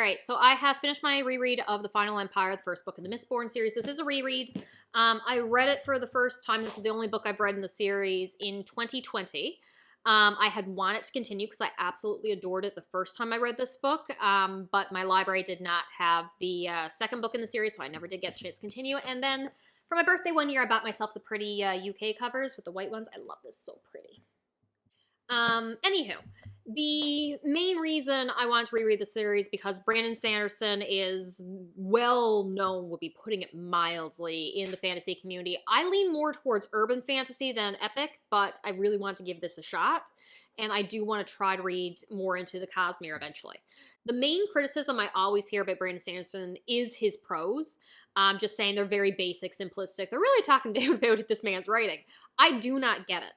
right, so I have finished my reread of The Final Empire, the first book in the Mistborn series. This is a reread. I read it for the first time. This is the only book I've read in the series in 2020. I had wanted to continue because I absolutely adored it the first time I read this book, but my library did not have the second book in the series, so I never did get a chance to continue. And then for my birthday one year, I bought myself the pretty UK covers with the white ones. I love this, so pretty. Anywho, the main reason I want to reread the series because Brandon Sanderson is well known, would be putting it mildly, in the fantasy community. I lean more towards urban fantasy than epic, but I really want to give this a shot, and I do want to try to read more into the Cosmere eventually. The main criticism I always hear about Brandon Sanderson is his prose. Just saying they're very basic, simplistic. They're really talking down about this man's writing. I do not get it.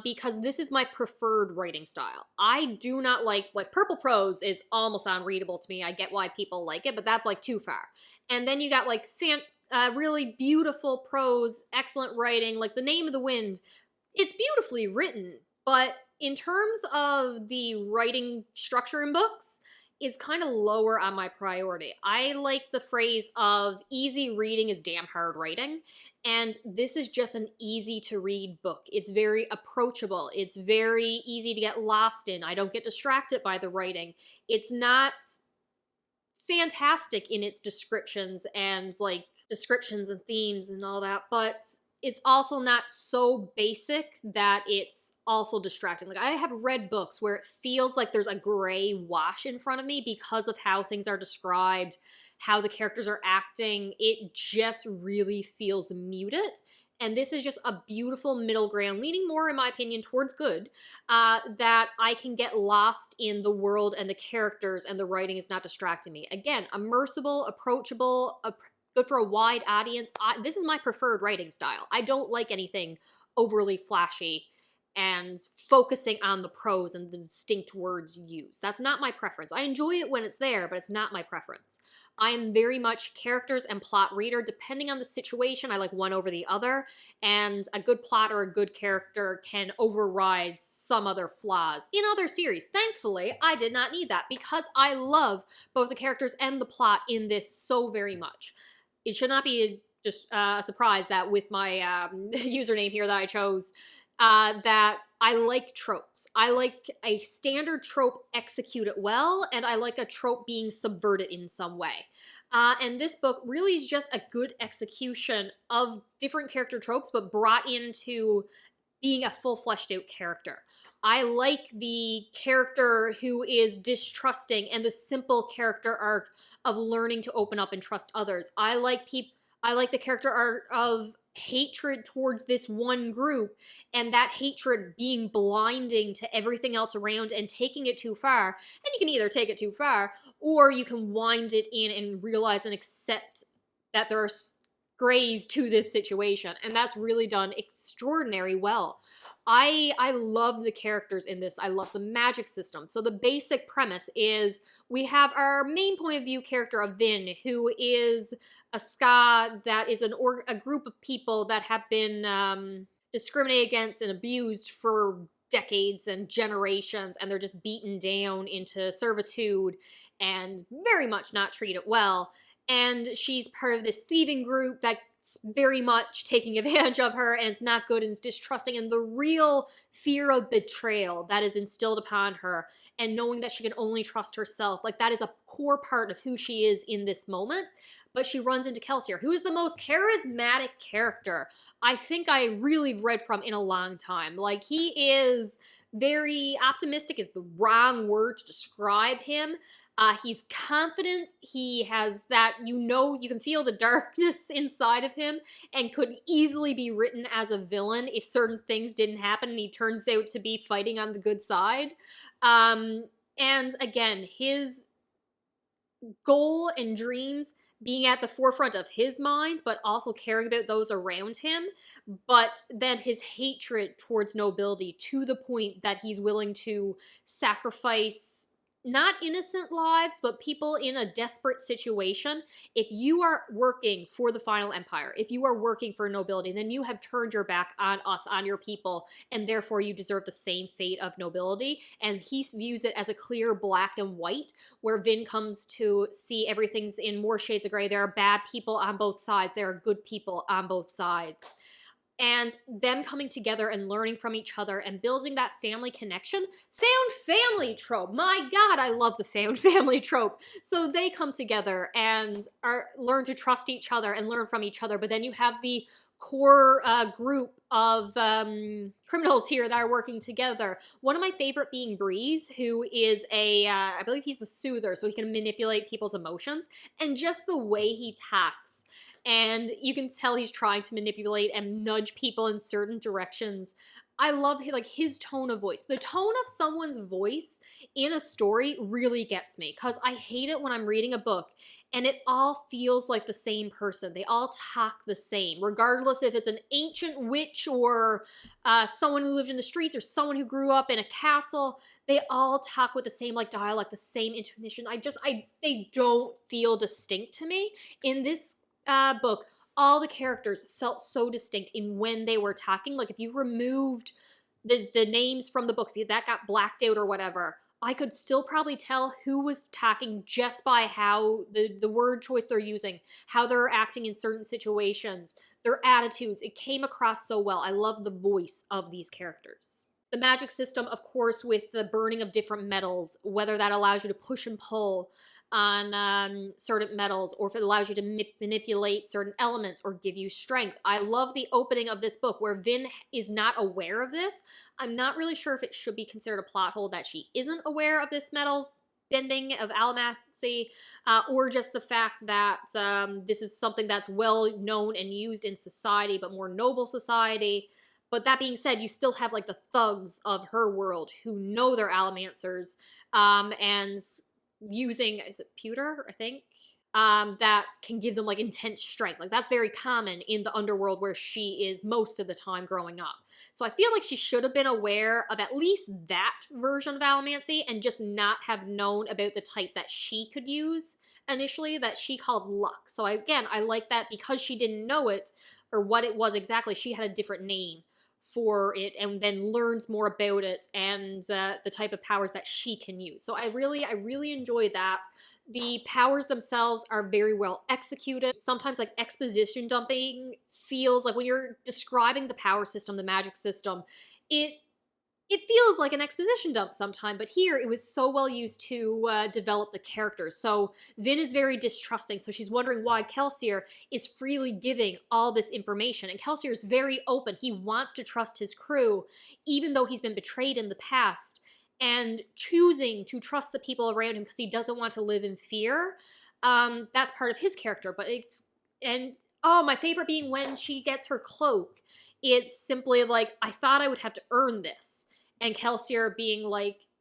Because this is my preferred writing style. I do not like purple prose is almost unreadable to me. I get why people like it, but that's like too far. And then you got like really beautiful prose, excellent writing, like The Name of the Wind. It's beautifully written, but in terms of the writing structure in books, is kind of lower on my priority. I like the phrase of easy reading is damn hard writing, and this is just an easy to read book. It's very approachable. It's very easy to get lost in. I don't get distracted by the writing. It's not fantastic in its descriptions and themes and all that, but it's also not so basic that it's also distracting. Like, I have read books where it feels like there's a gray wash in front of me because of how things are described, how the characters are acting. It just really feels muted. And this is just a beautiful middle ground, leaning more, in my opinion, towards good, that I can get lost in the world and the characters, and the writing is not distracting me. Again, immersible, approachable, good for a wide audience. This is my preferred writing style. I don't like anything overly flashy and focusing on the prose and the distinct words used. That's not my preference. I enjoy it when it's there, but it's not my preference. I am very much characters and plot reader. Depending on the situation, I like one over the other, and a good plot or a good character can override some other flaws in other series. Thankfully, I did not need that because I love both the characters and the plot in this so very much. It should not be just a surprise that with my username here that I chose, that I like tropes. I like a standard trope executed well, and I like a trope being subverted in some way. And this book really is just a good execution of different character tropes, but brought into being a full fleshed out character. I like the character who is distrusting and the simple character arc of learning to open up and trust others. I like the character arc of hatred towards this one group, and that hatred being blinding to everything else around and taking it too far. And you can either take it too far, or you can wind it in and realize and accept that there are grays to this situation, and that's really done extraordinary well. I love the characters in this. I love the magic system. So the basic premise is we have our main point of view character of Vin, who is a ska that is a group of people that have been discriminated against and abused for decades and generations, and they're just beaten down into servitude and very much not treated well. And she's part of this thieving group that's very much taking advantage of her, and it's not good, and it's distrusting, and the real fear of betrayal that is instilled upon her, and knowing that she can only trust herself, like that is a core part of who she is in this moment. But she runs into Kelsier, who is the most charismatic character I think I really read from in a long time. Like, he is very optimistic is the wrong word to describe him. He's confident. He has that, you can feel the darkness inside of him, and could easily be written as a villain if certain things didn't happen and he turns out to be fighting on the good side. And again, his goal and dreams being at the forefront of his mind, but also caring about those around him, but then his hatred towards nobility to the point that he's willing to sacrifice not innocent lives, but people in a desperate situation. If you are working for the Final Empire, if you are working for nobility, then you have turned your back on us, on your people, and therefore you deserve the same fate of nobility. And he views it as a clear black and white, where Vin comes to see everything's in more shades of gray. There are bad people on both sides. There are good people on both sides. And them coming together and learning from each other and building that family connection. Found family trope. My God, I love the found family trope. So they come together and learn to trust each other and learn from each other. But then you have the core group of criminals here that are working together. One of my favorite being Breeze, who is I believe he's the soother, so he can manipulate people's emotions. And just the way he talks. And you can tell he's trying to manipulate and nudge people in certain directions. I love his tone of voice. The tone of someone's voice in a story really gets me, because I hate it when I'm reading a book and it all feels like the same person. They all talk the same, regardless if it's an ancient witch or someone who lived in the streets or someone who grew up in a castle. They all talk with the same dialect, the same intonation. They don't feel distinct to me. In this book, all the characters felt so distinct in when they were talking. If you removed the names from the book, if that got blacked out or whatever, I could still probably tell who was talking just by how the word choice they're using, how they're acting in certain situations, their attitudes. It came across so well. I love the voice of these characters. The magic system, of course, with the burning of different metals, whether that allows you to push and pull on certain metals, or if it allows you to manipulate certain elements or give you strength. I love the opening of this book where Vin is not aware of this. I'm not really sure if it should be considered a plot hole that she isn't aware of this metals bending of allomancy, or just the fact that this is something that's well known and used in society, but more noble society. But that being said, you still have the thugs of her world who know they're allomancers, and using, is it pewter, I think? That can give them intense strength. That's very common in the underworld where she is most of the time growing up. So I feel like she should have been aware of at least that version of allomancy and just not have known about the type that she could use initially, that she called luck. So again, I like that because she didn't know it or what it was exactly, she had a different name for it, and then learns more about it and the type of powers that she can use. So I really enjoy that. The powers themselves are very well executed. Sometimes exposition dumping feels when you're describing the power system, the magic system, it feels like an exposition dump sometimes, but here it was so well used to develop the characters. So Vin is very distrusting, so she's wondering why Kelsier is freely giving all this information. And Kelsier is very open. He wants to trust his crew, even though he's been betrayed in the past, and choosing to trust the people around him because he doesn't want to live in fear. That's part of his character. My favorite being when she gets her cloak. It's simply I thought I would have to earn this. And Kelsier being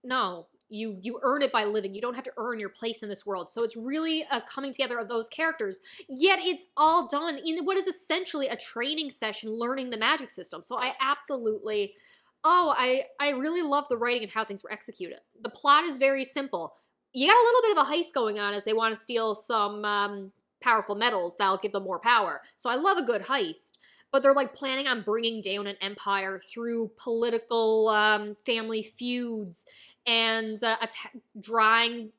no, you earn it by living. You don't have to earn your place in this world. So it's really a coming together of those characters. Yet it's all done in what is essentially a training session learning the magic system. So I absolutely, I really love the writing and how things were executed. The plot is very simple. You got a little bit of a heist going on as they want to steal some powerful metals that'll give them more power. So I love a good heist. But they're planning on bringing down an empire through political family feuds and drawing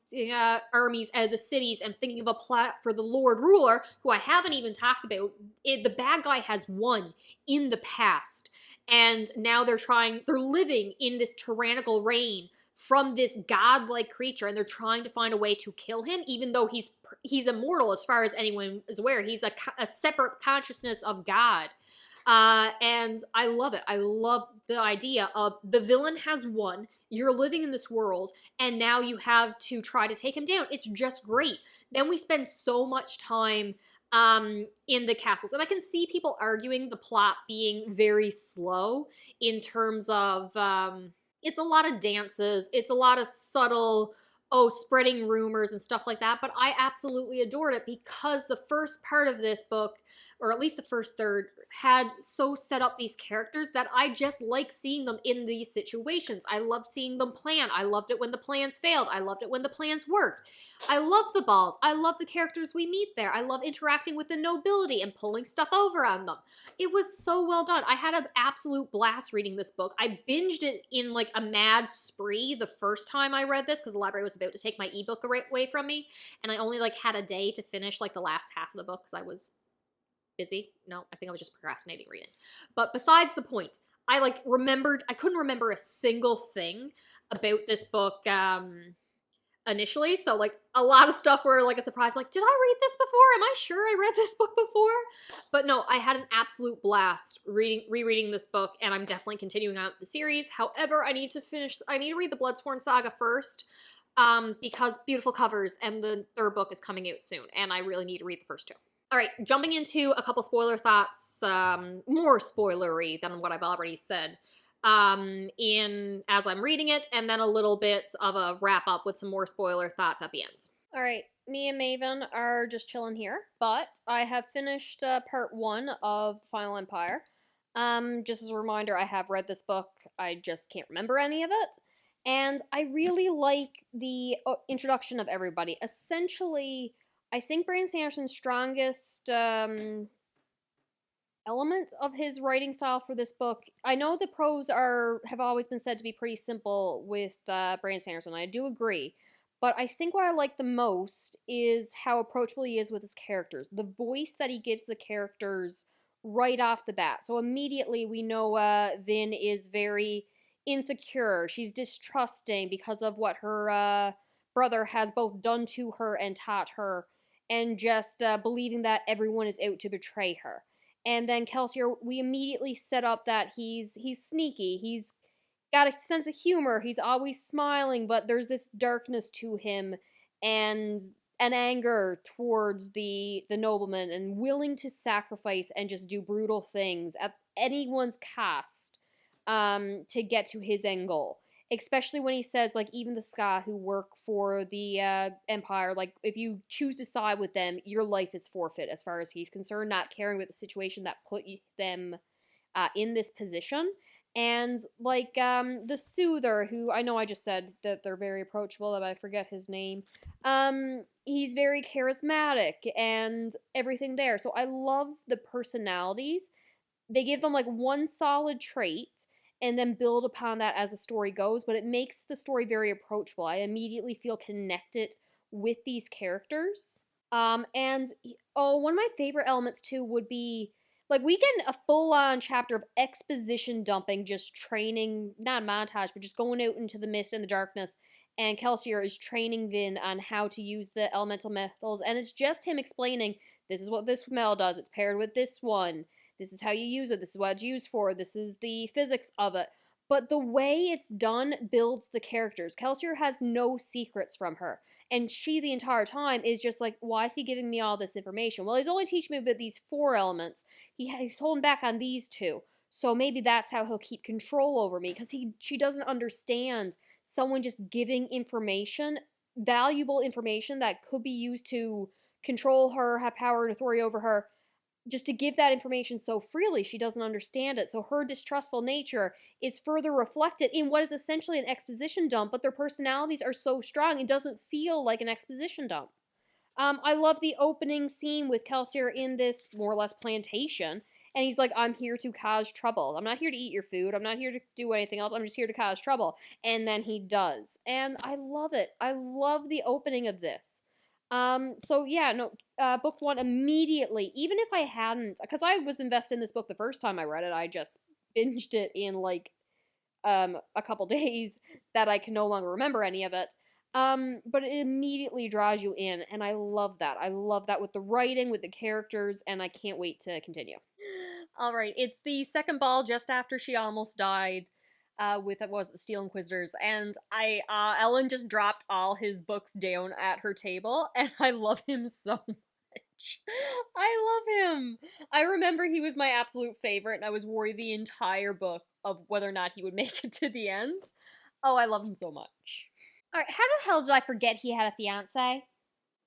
armies out of the cities and thinking of a plot for the Lord Ruler, who I haven't even talked about. The bad guy has won in the past, and now they're living in this tyrannical reign from this godlike creature, and they're trying to find a way to kill him, even though he's immortal as far as anyone is aware. He's a separate consciousness of God. And I love it. I love the idea of the villain has won, you're living in this world, and now you have to try to take him down. It's just great. Then we spend so much time in the castles. And I can see people arguing the plot being very slow in terms of, it's a lot of dances, it's a lot of subtle spreading rumors and stuff like that, but I absolutely adored it because the first part of this book, or at least the first third, had so set up these characters that I just like seeing them in these situations. I loved seeing them plan. I loved it when the plans failed. I loved it when the plans worked. I love the balls. I love the characters we meet there. I love interacting with the nobility and pulling stuff over on them. It was so well done. I had an absolute blast reading this book. I binged it in like a mad spree the first time I read this because the library was about to take my ebook away from me, and I only like had a day to finish like the last half of the book because I was busy. No, I think I was just procrastinating reading. But besides the point, I couldn't remember a single thing about this book initially. So like a lot of stuff were like a surprise. I'm like, did I read this before? Am I sure I read this book before? But no, I had an absolute blast rereading this book, and I'm definitely continuing on the series. However, I need to read the Bloodsworn saga first. Because beautiful covers, and the third book is coming out soon, and I really need to read the first two. All right, jumping into a couple spoiler thoughts, more spoilery than what I've already said, as I'm reading it, and then a little bit of a wrap up with some more spoiler thoughts at the end. All right, me and Maven are just chilling here, but I have finished part 1 of The Final Empire. Just as a reminder, I have read this book, I just can't remember any of it. And I really like the introduction of everybody. Essentially, I think Brandon Sanderson's strongest element of his writing style for this book, I know the prose have always been said to be pretty simple with Brandon Sanderson. I do agree. But I think what I like the most is how approachable he is with his characters. The voice that he gives the characters right off the bat. So immediately we know Vin is very insecure. She's distrusting because of what her brother has both done to her and taught her, and just believing that everyone is out to betray her. And then Kelsier, we immediately set up that he's sneaky. He's got a sense of humor. He's always smiling, but there's this darkness to him and an anger towards the nobleman, and willing to sacrifice and just do brutal things at anyone's cost to get to his end goal. Especially when he says, like, even the Ska who work for the Empire, like, if you choose to side with them, your life is forfeit as far as he's concerned, not caring about the situation that put them in this position. And, like, the Soother, who I know I just said that they're very approachable, but I forget his name. He's very charismatic and everything there. So I love the personalities. They give them, like, one solid trait and then build upon that as the story goes, but it makes the story very approachable. I immediately feel connected with these characters. One of my favorite elements, too, would be, like, we get a full-on chapter of exposition dumping, just training, not montage, but just going out into the mist and the darkness, and Kelsier is training Vin on how to use the elemental metals, and it's just him explaining, this is what this metal does, it's paired with this one, this is how you use it, this is what it's used for, this is the physics of it. But the way it's done builds the characters. Kelsier has no secrets from her. And she, the entire time, is just like, why is he giving me all this information? Well, he's only teaching me about these 4 elements. He's holding back on these 2. So maybe that's how he'll keep control over me. Because she doesn't understand someone just giving information, valuable information that could be used to control her, have power and authority over her, just to give that information so freely. She doesn't understand it. So her distrustful nature is further reflected in what is essentially an exposition dump, but their personalities are so strong it doesn't feel like an exposition dump. I love the opening scene with Kelsier in this more or less plantation, and he's like, I'm here to cause trouble. I'm not here to eat your food. I'm not here to do anything else. I'm just here to cause trouble. And then he does. And I love it. I love the opening of this. Book 1 immediately, even if I hadn't, because I was invested in this book the first time I read it, I just binged it in, like, a couple days that I can no longer remember any of it, but it immediately draws you in, and I love that. I love that with the writing, with the characters, and I can't wait to continue. Alright, it's the second ball just after she almost died. With the Steel Inquisitors, and Ellen just dropped all his books down at her table, and I love him so much. I love him. I remember he was my absolute favorite, and I was worried the entire book of whether or not he would make it to the end. Oh, I love him so much. All right, how the hell did I forget he had a fiance?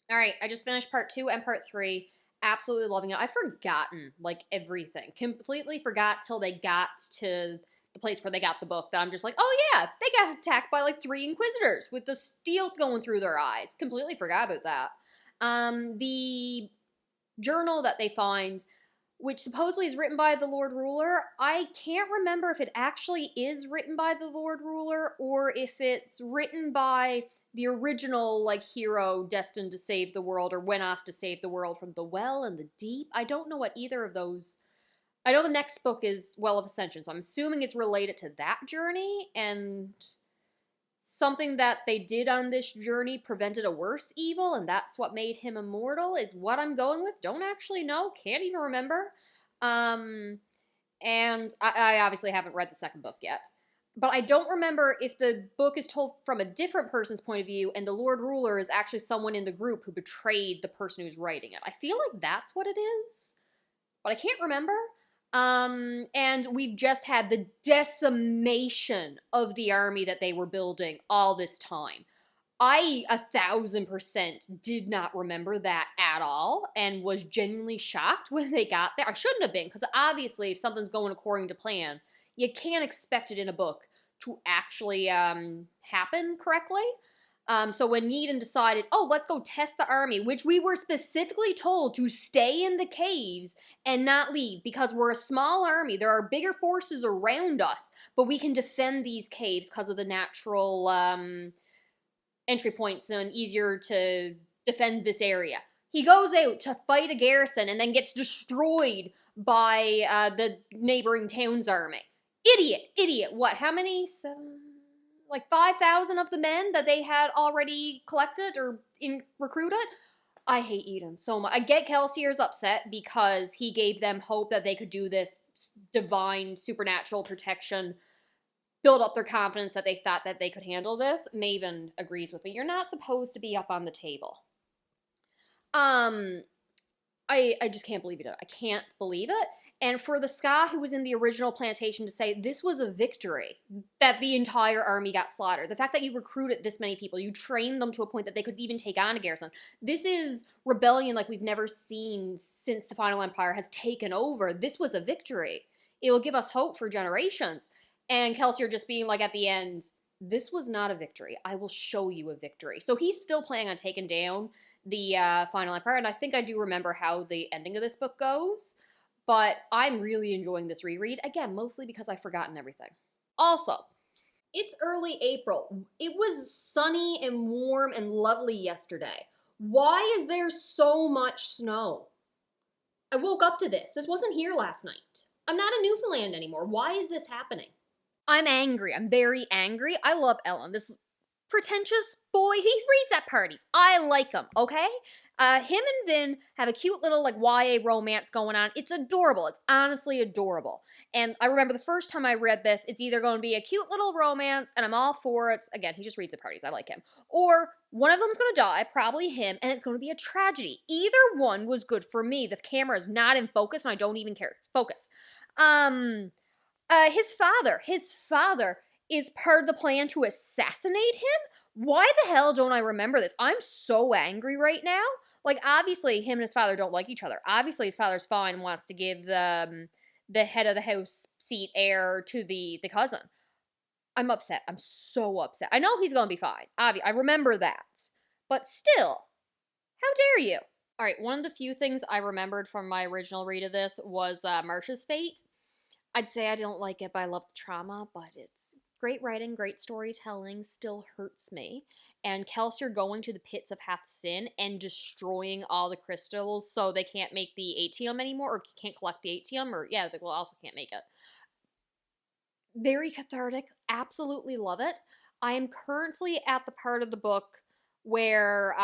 All right, I just finished part 2 and part 3. Absolutely loving it. I've forgotten, like, everything. Completely forgot till they got to the place where they got the book that I'm just like, oh yeah, they got attacked by, like, 3 inquisitors with the steel going through their eyes. Completely forgot about that. The journal that they find, which supposedly is written by the Lord Ruler. I can't remember if it actually is written by the Lord Ruler or if it's written by the original, like, hero destined to save the world or went off to save the world from the Well and the Deep. I don't know what either of those... I know the next book is Well of Ascension, so I'm assuming it's related to that journey, and something that they did on this journey prevented a worse evil, and that's what made him immortal, is what I'm going with. Don't actually know. Can't even remember. And I obviously haven't read the second book yet. But I don't remember if the book is told from a different person's point of view, and the Lord Ruler is actually someone in the group who betrayed the person who's writing it. I feel like that's what it is, but I can't remember. And we've just had the decimation of the army that they were building all this time. I 1000% did not remember that at all and was genuinely shocked when they got there. I shouldn't have been, because obviously if something's going according to plan, you can't expect it in a book to actually happen correctly. So when Needham decided, oh, let's go test the army, which we were specifically told to stay in the caves and not leave because we're a small army. There are bigger forces around us, but we can defend these caves because of the natural entry points and easier to defend this area. He goes out to fight a garrison and then gets destroyed by the neighboring town's army. Idiot. What, how many? Like 5,000 of the men that they had already collected or recruited? I hate Edom so much. I get Kelsier's upset because he gave them hope that they could do this divine, supernatural protection, build up their confidence that they thought that they could handle this. Maven agrees with me. You're not supposed to be up on the table. I just can't believe it. I can't believe it. And for the Ska who was in the original plantation to say this was a victory, that the entire army got slaughtered, the fact that you recruited this many people, you trained them to a point that they could even take on a garrison, this is rebellion like we've never seen since the Final Empire has taken over. This was a victory. It will give us hope for generations. And Kelsier just being like at the end, this was not a victory. I will show you a victory. So he's still planning on taking down the Final Empire, and I think I do remember how the ending of this book goes. But I'm really enjoying this reread, again, mostly because I've forgotten everything. Also, it's early April. It was sunny and warm and lovely yesterday. Why is there so much snow? I woke up to this. This wasn't here last night. I'm not in Newfoundland anymore. Why is this happening? I'm angry. I'm very angry. I love Ellen. This pretentious boy, he reads at parties. I like him, okay? Him and Vin have a cute little, like, YA romance going on. It's adorable. It's honestly adorable. And I remember the first time I read this, it's either going to be a cute little romance, and I'm all for it. Again, he just reads at parties. I like him. Or one of them's going to die, probably him, and it's going to be a tragedy. Either one was good for me. The camera is not in focus, and I don't even care. Focus. His father is part of the plan to assassinate him? Why the hell don't I remember this? I'm so angry right now. Like, obviously, him and his father don't like each other. Obviously, his father's fine and wants to give the head of the house seat heir to the cousin. I'm upset. I'm so upset. I know he's gonna be fine. I remember that. But still, how dare you? All right, one of the few things I remembered from my original read of this was Marcia's fate. I'd say I don't like it, but I love the trauma, but it's great writing, great storytelling, still hurts me. And Kelsier going to the pits of Hathsin and destroying all the crystals so they can't make the atium anymore, or can't collect the atium, or yeah, they also can't make it. Very cathartic, absolutely love it. I am currently at the part of the book where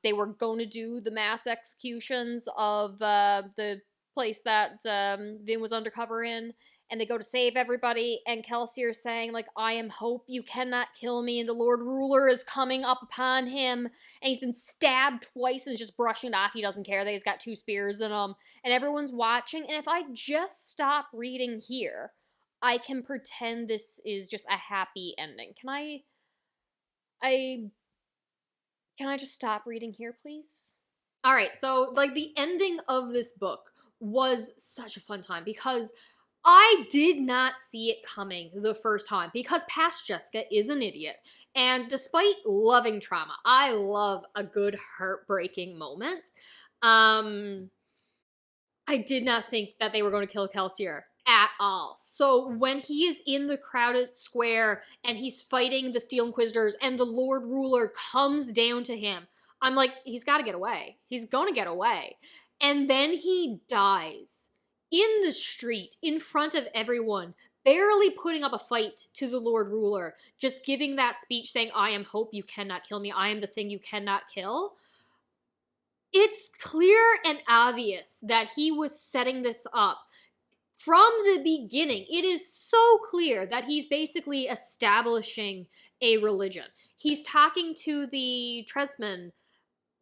they were going to do the mass executions of the place that Vin was undercover in, and they go to save everybody, and Kelsier is saying, like, I am hope, you cannot kill me, and the Lord Ruler is coming up upon him, and he's been stabbed twice and is just brushing it off. He doesn't care that he's got 2 spears in him, and everyone's watching, and if I just stop reading here, I can pretend this is just a happy ending. Can I Can I just stop reading here, please? All right, so like the ending of this book was such a fun time because I did not see it coming the first time because past Jessica is an idiot. And despite loving trauma, I love a good heartbreaking moment. Um I did not think that they were going to kill Kelsier at all. So when he is in the crowded square and he's fighting the Steel Inquisitors and the Lord Ruler comes down to him, I'm like, he's got to get away. He's going to get away. And then he dies in the street in front of everyone, barely putting up a fight to the Lord Ruler, just giving that speech saying, I am hope, you cannot kill me. I am the thing you cannot kill. It's clear and obvious that he was setting this up from the beginning. It is so clear that he's basically establishing a religion. He's talking to the Tresman.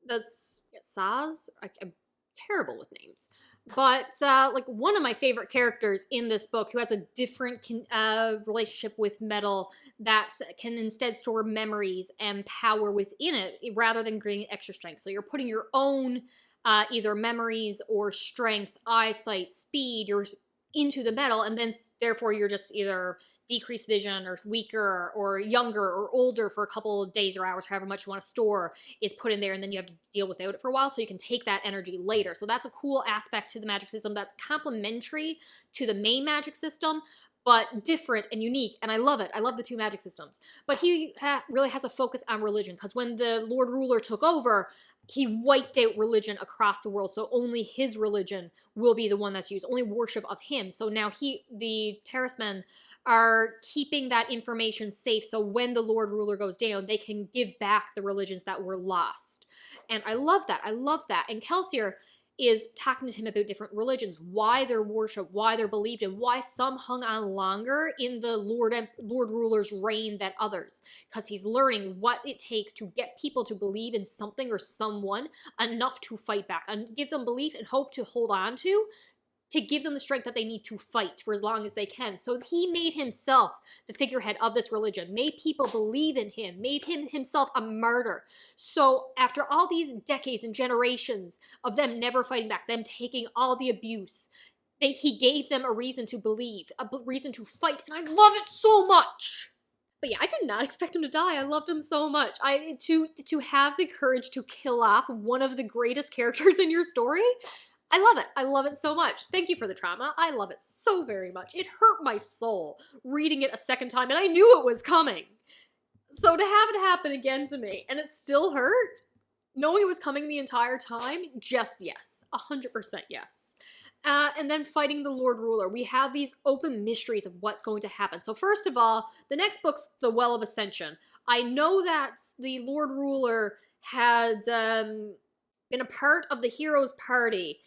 That's Saz? I'm terrible with names. But like one of my favorite characters in this book who has a different relationship with metal that can instead store memories and power within it rather than gaining extra strength. So you're putting your own either memories or strength, eyesight, speed, into the metal, and then therefore you're just either decreased vision or weaker or younger or older for a couple of days or hours, however much you want to store is put in there, and then you have to deal without it for a while so you can take that energy later. So that's a cool aspect to the magic system that's complementary to the main magic system, but different and unique, and I love it. I love the two magic systems. But he really has a focus on religion, because when the Lord Ruler took over, he wiped out religion across the world, so only his religion will be the one that's used, only worship of him. So now the Terracemen are keeping that information safe, so when the Lord Ruler goes down, they can give back the religions that were lost. And I love that. I love that. And Kelsier is talking to him about different religions, why they're worshipped, why they're believed in, why some hung on longer in the Lord Ruler's reign than others. Because he's learning what it takes to get people to believe in something or someone enough to fight back, and give them belief and hope to hold on to give them the strength that they need to fight for as long as they can. So he made himself the figurehead of this religion, made people believe in him, made him himself a martyr. So after all these decades and generations of them never fighting back, them taking all the abuse, he gave them a reason to believe, a reason to fight, and I love it so much. But yeah, I did not expect him to die. I loved him so much. To have the courage to kill off one of the greatest characters in your story, I love it. I love it so much. Thank you for the trauma. I love it so very much. It hurt my soul reading it a second time, and I knew it was coming. So to have it happen again to me, and it still hurt, knowing it was coming the entire time, just yes. 100% yes. And then fighting the Lord Ruler. We have these open mysteries of what's going to happen. So first of all, the next book's The Well of Ascension. I know that the Lord Ruler had been a part of the hero's party,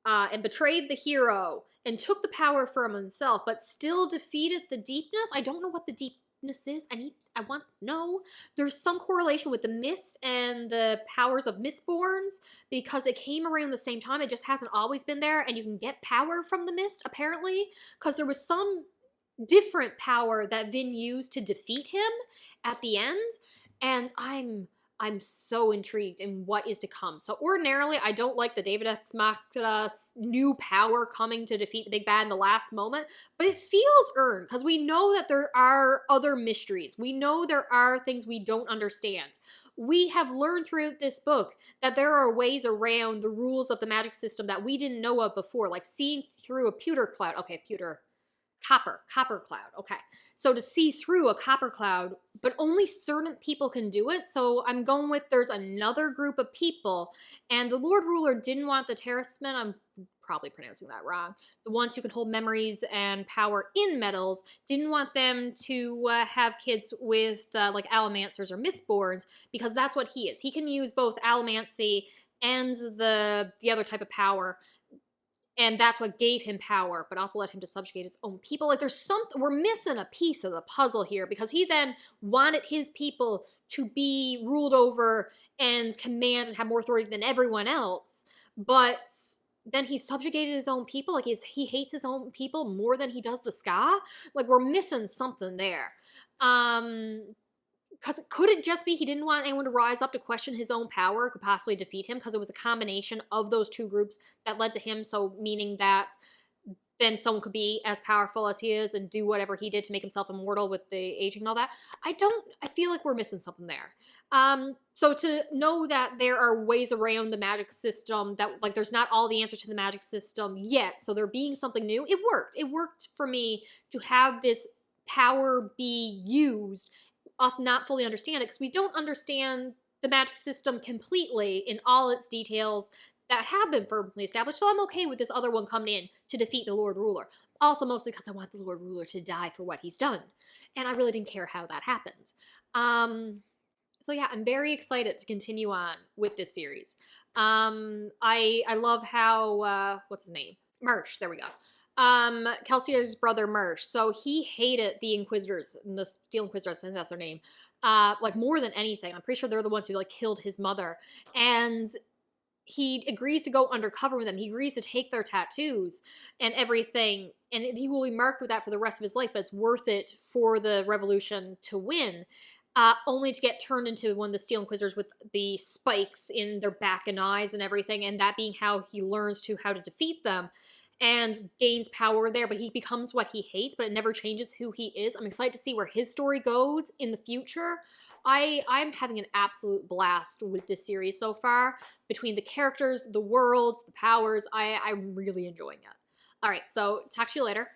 and betrayed the hero and took the power from himself, but still defeated the deepness. I don't know what the deepness is. I want to know. There's some correlation with the mist and the powers of Mistborns because they came around the same time. It just hasn't always been there, and you can get power from the mist, apparently, because there was some different power that Vin used to defeat him at the end, and I'm so intrigued in what is to come. So ordinarily, I don't like the David X Machina's new power coming to defeat the big bad in the last moment, but it feels earned because we know that there are other mysteries. We know there are things we don't understand. We have learned throughout this book that there are ways around the rules of the magic system that we didn't know of before, like seeing through a pewter cloud. Okay, copper cloud. Okay. So to see through a copper cloud, but only certain people can do it. So I'm going with there's another group of people, and the Lord Ruler didn't want the Terracemen, I'm probably pronouncing that wrong, the ones who can hold memories and power in metals, didn't want them to have kids with like Allomancers or Mistborns, because that's what he is. He can use both Allomancy and the other type of power, and that's what gave him power, but also led him to subjugate his own people. Like, there's something, we're missing a piece of the puzzle here, because he then wanted his people to be ruled over and command and have more authority than everyone else, but then he subjugated his own people. Like, he hates his own people more than he does the Ska. Like, we're missing something there. because could it just be he didn't want anyone to rise up to question his own power, could possibly defeat him? Because it was a combination of those two groups that led to him. So meaning that then someone could be as powerful as he is and do whatever he did to make himself immortal with the aging and all that. I feel like we're missing something there. So to know that there are ways around the magic system, that like there's not all the answers to the magic system yet, so there being something new, it worked. It worked for me to have this power be used, us not fully understand it, because we don't understand the magic system completely in all its details that have been firmly established, so I'm okay with this other one coming in to defeat the Lord Ruler. Also, mostly because I want the Lord Ruler to die for what he's done. And I really didn't care how that happened. So yeah, I'm very excited to continue on with this series. I love how, what's his name? Mersh, there we go. Kelsey's brother Mersh. So he hated the Inquisitors, the Steel Inquisitors, I think that's their name, like more than anything. I'm pretty sure they're the ones who like killed his mother. And he agrees to go undercover with them. He agrees to take their tattoos and everything, and he will be marked with that for the rest of his life, but it's worth it for the revolution to win, only to get turned into one of the Steel Inquisitors with the spikes in their back and eyes and everything, and that being how he learns how to defeat them and gains power there, but he becomes what he hates, but it never changes who he is. I'm excited to see where his story goes in the future. I'm having an absolute blast with this series so far. Between the characters, the world, the powers, I'm really enjoying it. All right, so talk to you later.